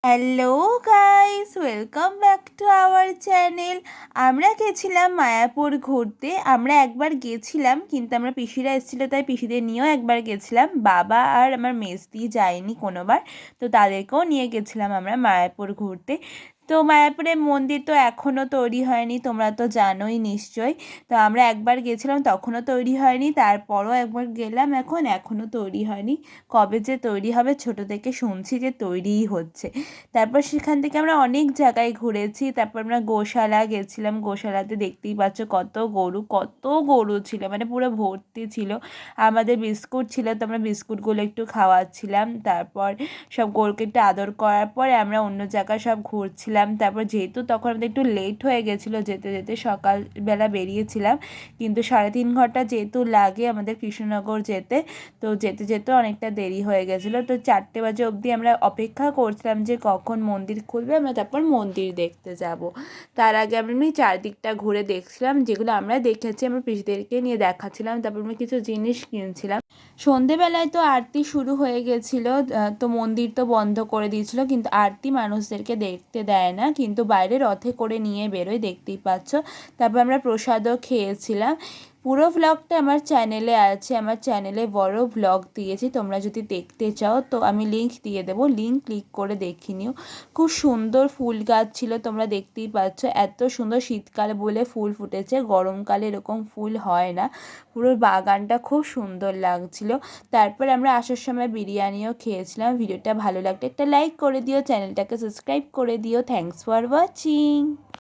Hello guys, welcome back to our channel. আমরা গেছিলাম মায়াপুর ঘুরতে। আমরা একবার গেছিলাম, কিন্তু আমরা পিসিরা এসেছিলো তাই পিসিদের নিয়েও একবার গেছিলাম। বাবা আর আমার মেজদি যায়নি কোনোবার, তো তাদেরকেও নিয়ে গেছিলাম আমরা মায়াপুর ঘুরতে। তো মায়াপুরের মন্দির তো এখনও তৈরি হয়নি, তোমরা তো জানোই নিশ্চয়ই। তো আমরা একবার গেছিলাম, তখনও তৈরি হয়নি। তারপরও একবার গেলাম, এখনও তৈরি হয়নি। কবে যে তৈরি হবে, ছোট থেকে শুনছি যে তৈরিই হচ্ছে। তারপর সেখান থেকে আমরা অনেক জায়গায় ঘুরেছি। তারপর আমরা গোশালা গেছিলাম। গোশালাতে দেখতেই পাচ্ছ কত গরু ছিল, মানে পুরো ভর্তি ছিল। আমাদের বিস্কুট ছিল, তো আমরা বিস্কুটগুলো একটু খাওয়াচ্ছিলাম। তারপর সব গরুকে একটু আদর করার পরে আমরা অন্য জায়গায় সব ঘুরছিলাম। তারপর যেহেতু তখন আমাদের একটু লেট হয়ে গেছিলো যেতে যেতে, সকালবেলা বেরিয়েছিলাম, কিন্তু 3.5 ঘন্টা যেহেতু লাগে আমাদের কৃষ্ণনগর যেতে, তো যেতে যেতে অনেকটা দেরি হয়ে গেছিলো। তো 4টে বাজে অবধি আমরা অপেক্ষা করছিলাম যে কখন মন্দির খুলবে, আমরা তারপর মন্দির দেখতে যাব। তার আগে আমরা এমনি চারদিকটা ঘুরে দেখছিলাম, যেগুলো আমরা দেখেছি আমরা পিসিদেরকে নিয়ে দেখাচ্ছিলাম। তারপর আমরা কিছু জিনিস কিনছিলাম। সন্ধেবেলায় তো আরতি শুরু হয়ে গেছিলো, তো মন্দির তো বন্ধ করে দিয়েছিলো, কিন্তু আরতি মানুষদেরকে দেখতে দেয় না, কিন্তু বাইরে রথে করে নিয়ে বেরোয়, দেখতেই পাচ্ছ। তারপর আমরা প্রসাদও খেয়েছিলাম। পুরো ভ্লগটা আমার চ্যানেলে আছে, আমার চ্যানেলে বড় ভ্লগ দিয়েছি, তোমরা যদি দেখতে চাও তো আমি লিংক দিয়ে দেবো, লিংক ক্লিক করে দেখে নিও। খুব সুন্দর ফুল গাছ ছিল, তোমরা দেখতেই পাচ্ছ। এত সুন্দর, শীতকাল বলে ফুল ফুটেছে, গরমকালে এরকম ফুল হয় না। পুরো বাগানটা খুব সুন্দর লাগছিল। তারপর আমরা আসার সময় বিরিয়ানিও খেয়েছিলাম। ভিডিওটা ভালো লাগলে একটা লাইক করে দিও, চ্যানেলটাকে সাবস্ক্রাইব করে দিও। Thanks for watching.